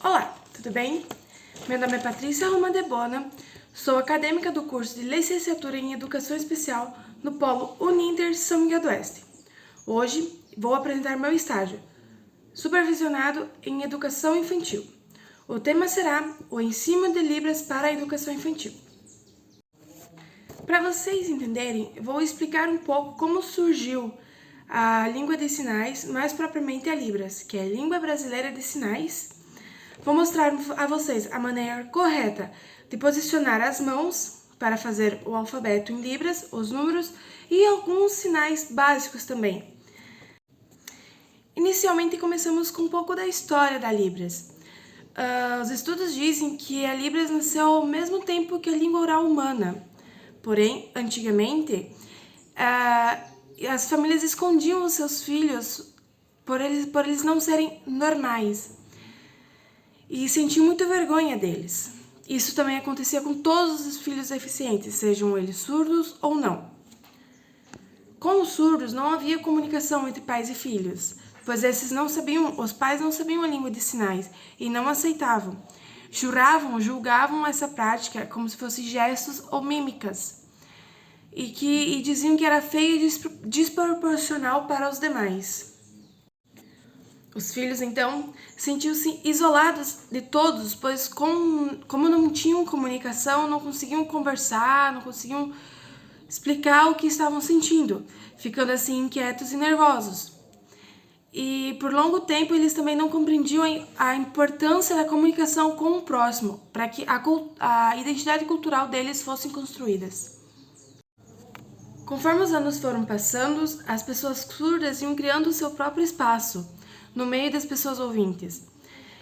Olá, tudo bem? Meu nome é Patrícia Romandebona, sou acadêmica do curso de Licenciatura em Educação Especial no Polo Uninter São Miguel do Oeste. Hoje vou apresentar meu estágio, supervisionado em Educação Infantil. O tema será o ensino de Libras para a educação infantil. Para vocês entenderem, vou explicar um pouco como surgiu a língua de sinais, mais propriamente a Libras, que é a Língua Brasileira de Sinais. Vou mostrar a vocês a maneira correta de posicionar as mãos para fazer o alfabeto em Libras, os números e alguns sinais básicos também. Inicialmente começamos com um pouco da história da Libras. Os estudos dizem que a Libras nasceu ao mesmo tempo que a língua oral humana. Porém, antigamente, as famílias escondiam os seus filhos por eles não serem normais e sentiam muita vergonha deles. Isso também acontecia com todos os filhos deficientes, sejam eles surdos ou não. Com os surdos não havia comunicação entre pais e filhos, pois os pais não sabiam a língua de sinais e não aceitavam. Julgavam essa prática como se fossem gestos ou mímicas e diziam que era feio e desproporcional para os demais. Os filhos, então, sentiam-se isolados de todos, pois como não tinham comunicação, não conseguiam conversar, não conseguiam explicar o que estavam sentindo, ficando assim inquietos e nervosos. E por longo tempo eles também não compreendiam a importância da comunicação com o próximo, para que a identidade cultural deles fossem construídas. Conforme os anos foram passando, as pessoas surdas iam criando o seu próprio espaço no meio das pessoas ouvintes.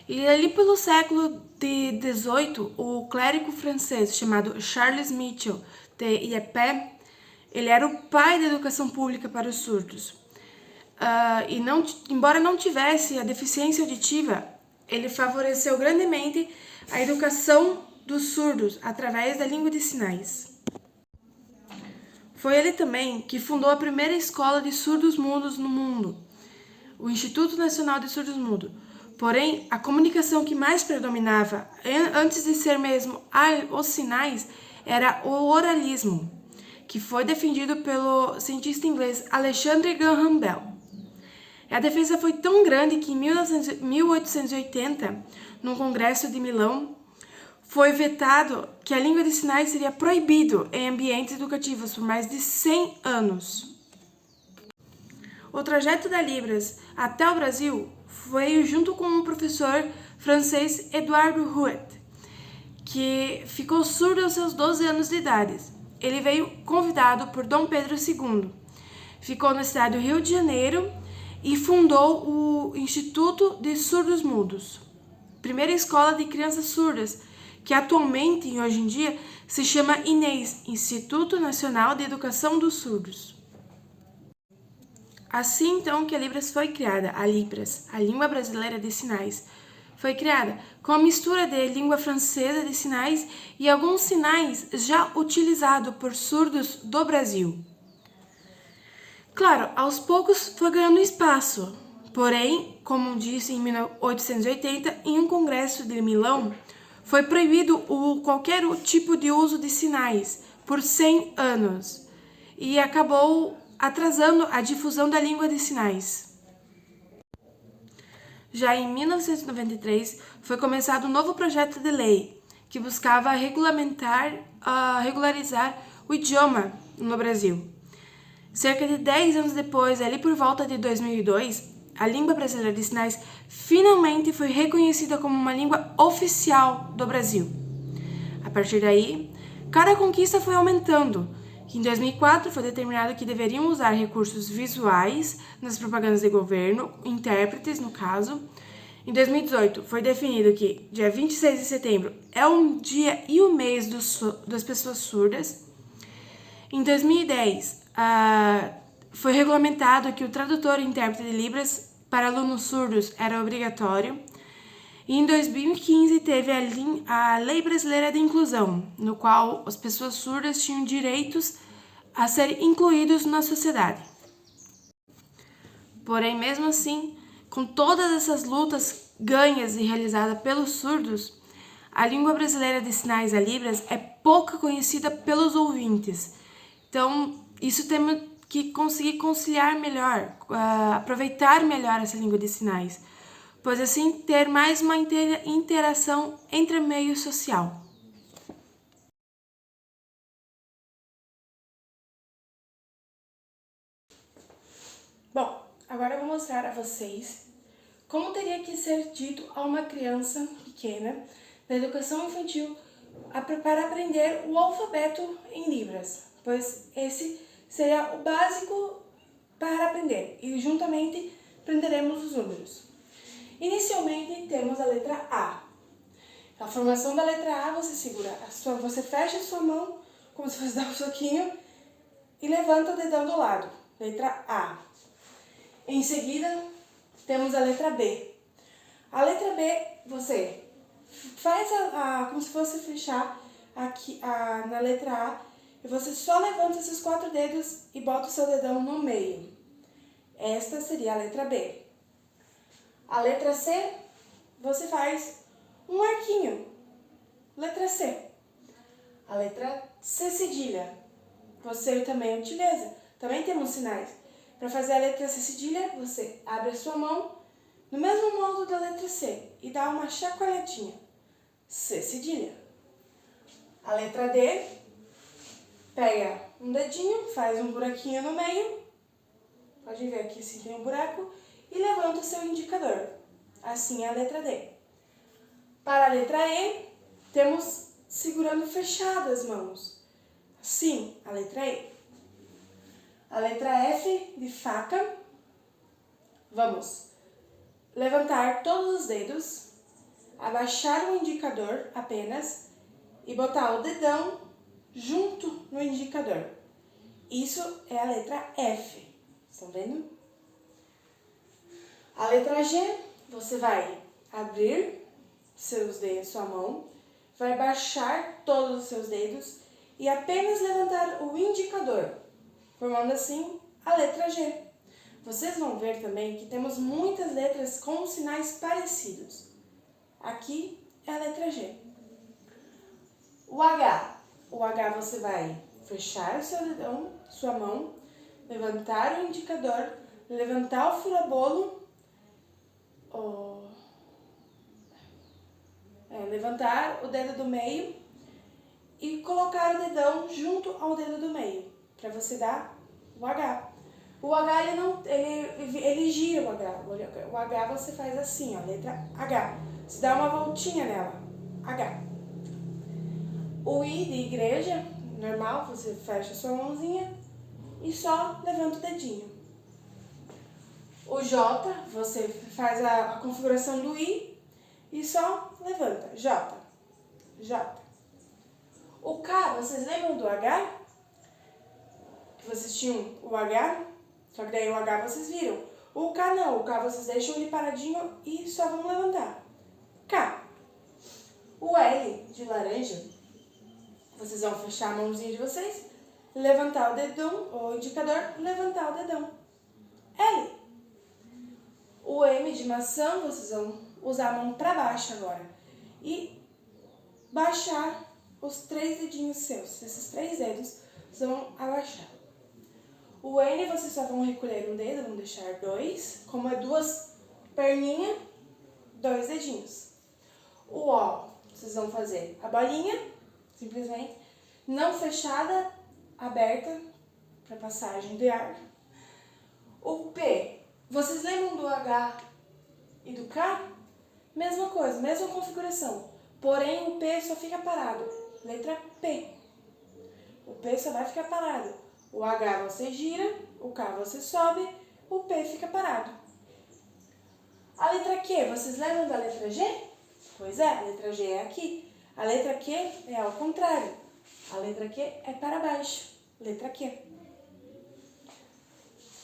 E ali pelo século XVIII, o clérigo francês chamado Charles Michel de Ypres, ele era o pai da educação pública para os surdos. Embora não tivesse a deficiência auditiva, ele favoreceu grandemente a educação dos surdos através da língua de sinais. Foi ele também que fundou a primeira escola de surdos mudos no mundo, o Instituto Nacional de Surdos Mudos. Porém, a comunicação que mais predominava, antes de ser mesmo os sinais, era o oralismo, que foi defendido pelo cientista inglês Alexander Graham Bell. A defesa foi tão grande que em 1880, no Congresso de Milão, foi vetado que a língua de sinais seria proibido em ambientes educativos por mais de 100 anos. O trajeto da Libras até o Brasil foi junto com o professor francês Edouard Huet, que ficou surdo aos seus 12 anos de idade. Ele veio convidado por Dom Pedro II, ficou na cidade do Rio de Janeiro e fundou o Instituto de Surdos Mudos, primeira escola de crianças surdas, que atualmente e hoje em dia se chama INES, Instituto Nacional de Educação dos Surdos. Assim, então, que a Libras foi criada, a Libras, a Língua Brasileira de Sinais, foi criada com a mistura de língua francesa de sinais e alguns sinais já utilizados por surdos do Brasil. Claro, aos poucos foi ganhando espaço, porém, como disse em 1880, em um congresso de Milão, foi proibido qualquer tipo de uso de sinais por 100 anos e acabou atrasando a difusão da língua de sinais. Já em 1993, foi começado um novo projeto de lei que buscava regularizar o idioma no Brasil. Cerca de 10 anos depois, ali por volta de 2002, a língua brasileira de sinais finalmente foi reconhecida como uma língua oficial do Brasil. A partir daí, cada conquista foi aumentando. Em 2004, foi determinado que deveriam usar recursos visuais nas propagandas de governo, intérpretes, no caso. Em 2018, foi definido que dia 26 de setembro é um dia e o mês das pessoas surdas. Em 2010, foi regulamentado que o tradutor e intérprete de Libras para alunos surdos era obrigatório. E em 2015 teve a Lei Brasileira de Inclusão, no qual as pessoas surdas tinham direitos a serem incluídos na sociedade. Porém, mesmo assim, com todas essas lutas ganhas e realizada pelos surdos, a língua brasileira de sinais a Libras é pouco conhecida pelos ouvintes. Então, isso temos que conseguir conciliar melhor, aproveitar melhor essa língua de sinais, pois assim ter mais uma interação entre meio social. Bom, agora eu vou mostrar a vocês como teria que ser dito a uma criança pequena na educação infantil para aprender o alfabeto em Libras, pois esse seria o básico para aprender e juntamente aprenderemos os números. Inicialmente temos a letra A. A formação da letra A, você fecha a sua mão como se fosse dar um soquinho e levanta o dedão do lado, letra A. Em seguida, temos a letra B. A letra B, você faz como se fosse fechar aqui na letra A e você só levanta esses 4 dedos e bota o seu dedão no meio. Esta seria a letra B. A letra C, você faz um arquinho. Letra C. A letra C cedilha, você também utiliza. Também temos sinais. Para fazer a letra C cedilha, você abre a sua mão no mesmo modo da letra C e dá uma chacoalhadinha. C cedilha. A letra D, pega um dedinho, faz um buraquinho no meio. Pode ver aqui se tem um buraco. E levanta o seu indicador. Assim é a letra D. Para a letra E, temos segurando fechadas as mãos. Assim, a letra E. A letra F de faca, vamos levantar todos os dedos, abaixar o indicador apenas e botar o dedão junto no indicador. Isso é a letra F, estão vendo? A letra G, você vai abrir seus dedos, sua mão, vai baixar todos os seus dedos e apenas levantar o indicador, formando assim a letra G. Vocês vão ver também que temos muitas letras com sinais parecidos. Aqui é a letra G. O H. O H você vai fechar o seu dedão, sua mão, levantar o indicador, levantar o furabolo, levantar o dedo do meio e colocar o dedão junto ao dedo do meio, para você dar o H. O H, ele gira o H. O H você faz assim, ó, letra H. Você dá uma voltinha nela, H. O I de igreja, normal, você fecha a sua mãozinha e só levanta o dedinho. O J, você faz a configuração do I e só levanta, J, J. O K, vocês lembram do H? Que vocês tinham o H? Só que daí o H vocês viram. O K não, o K vocês deixam ele paradinho e só vão levantar. K. O L de laranja, vocês vão fechar a mãozinha de vocês, levantar o dedão, o indicador, levantar o dedão. L. O M de maçã, vocês vão usar a mão para baixo agora. E baixar os 3 dedinhos seus. Esses 3 dedos, vocês vão abaixar. O N, vocês só vão recolher um dedo, vão deixar 2. Como é 2 perninhas, 2 dedinhos. O O, vocês vão fazer a bolinha, simplesmente, não fechada, aberta, para passagem de ar. O P, vocês lembram do H e do K? Mesma coisa, mesma configuração. Porém, o P só fica parado. Letra P. O P só vai ficar parado. O H você gira, o K você sobe, o P fica parado. A letra Q, vocês lembram da letra G? Pois é, a letra G é aqui. A letra Q é ao contrário. A letra Q é para baixo. Letra Q.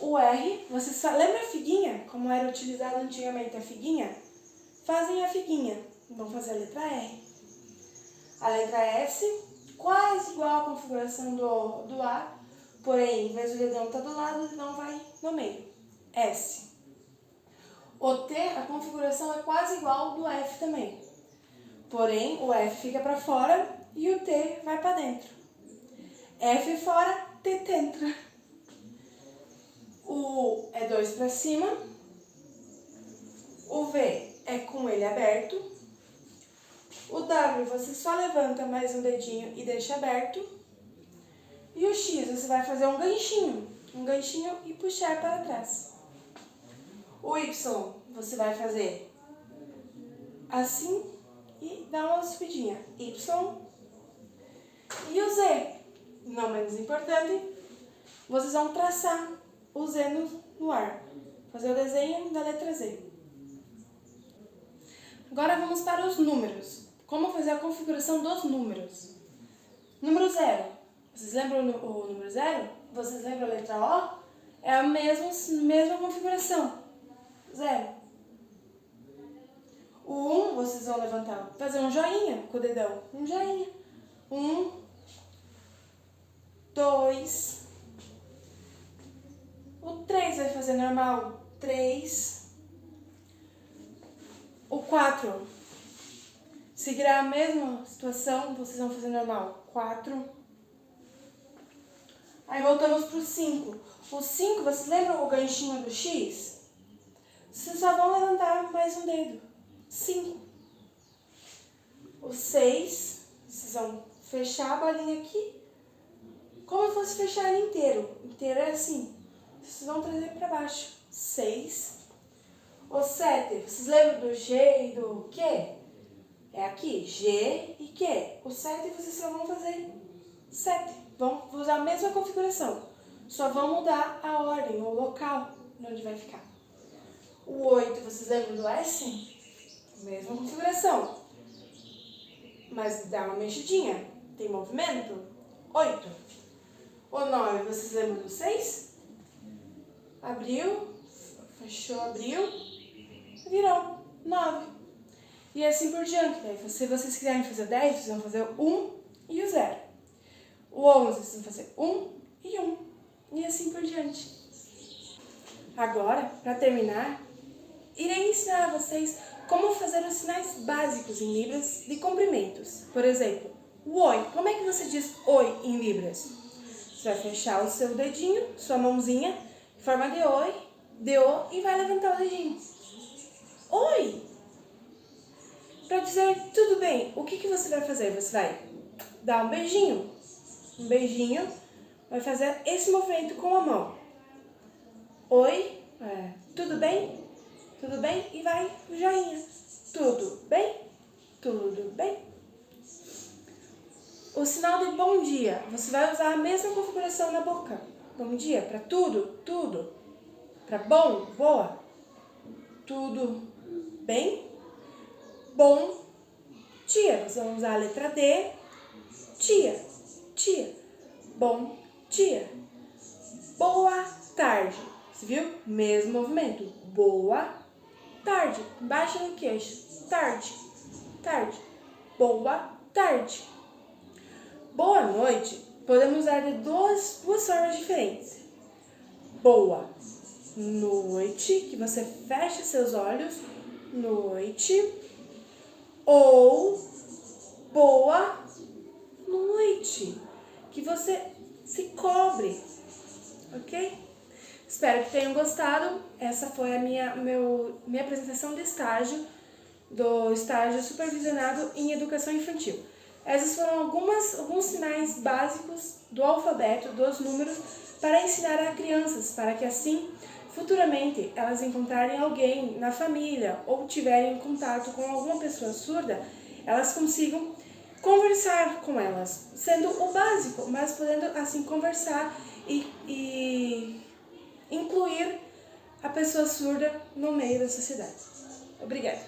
O R, vocês lembram a figuinha? Como era utilizada antigamente a figuinha? Fazem a figuinha. Vão fazer a letra R. A letra S, quase igual à configuração do A, porém, em vez do dedão estar do lado, o dedão vai no meio. S. O T, a configuração é quase igual ao do F também. Porém, o F fica para fora e o T vai para dentro. F fora, T dentro. O U é 2 para cima. O V é com ele aberto. O W você só levanta mais um dedinho e deixa aberto. E o X você vai fazer um ganchinho e puxar para trás. O Y você vai fazer assim e dar uma subidinha. Y. E o Z, não menos importante, vocês vão traçar o Z no ar. Fazer o desenho da letra Z. Agora vamos para os números. Como fazer a configuração dos números? Número 0. Vocês lembram o número 0? Vocês lembram a letra O? É a mesma configuração. 0. O 1, vocês vão levantar, fazer um joinha com o dedão. Um joinha. 1, 2. O 3 vai fazer normal. 3. O 4. Seguirá a mesma situação, vocês vão fazer normal. 4. Aí voltamos para o 5. O 5, vocês lembram o ganchinho do X? Vocês só vão levantar mais um dedo. 5. O 6, vocês vão fechar a bolinha aqui. Como se fosse fechar ele inteiro. Inteiro é assim. Vocês vão trazer para baixo. 6. O 7, vocês lembram do G e do Q? É aqui, G e Q. O 7 vocês só vão fazer 7. Vão usar a mesma configuração. Só vão mudar a ordem, o local onde vai ficar. O 8, vocês lembram do S? Mesma configuração. Mas dá uma mexidinha. Tem movimento. 8. O 9, vocês lembram do 6? Abriu, fechou, abriu, virou 9. E assim por diante. Se vocês quiserem fazer 10, vocês vão fazer o 1 e o 0. O 11, vocês vão fazer 1 e 1. E assim por diante. Agora, para terminar, irei ensinar a vocês como fazer os sinais básicos em Libras de cumprimentos. Por exemplo, o oi. Como é que você diz oi em Libras? Você vai fechar o seu dedinho, sua mãozinha, em forma de oi, de O, e vai levantar o dedinho. Oi! Para dizer tudo bem, o que você vai fazer? Você vai dar um beijinho. Um beijinho, vai fazer esse movimento com a mão. Oi, tudo bem? Tudo bem? E vai o joinha. Tudo bem? Tudo bem? O sinal de bom dia, você vai usar a mesma configuração na boca. Bom dia, para tudo, tudo. Para bom, boa. Tudo bem? Bom dia. Você vai usar a letra D. Dia, dia. Bom dia. Boa tarde. Você viu? Mesmo movimento. Boa tarde. Baixa no queixo. Tarde, tarde. Boa tarde. Boa noite. Podemos usar de duas formas diferentes. Boa noite, que você fecha seus olhos. Noite. Ou boa noite, que você se cobre, ok? Espero que tenham gostado. Essa foi a minha apresentação de estágio, do estágio supervisionado em educação infantil. Essas foram alguns sinais básicos do alfabeto, dos números, para ensinar a crianças, para que assim, futuramente, elas encontrarem alguém na família ou tiverem contato com alguma pessoa surda, elas consigam conversar com elas, sendo o básico, mas podendo assim conversar e incluir a pessoa surda no meio da sociedade. Obrigada!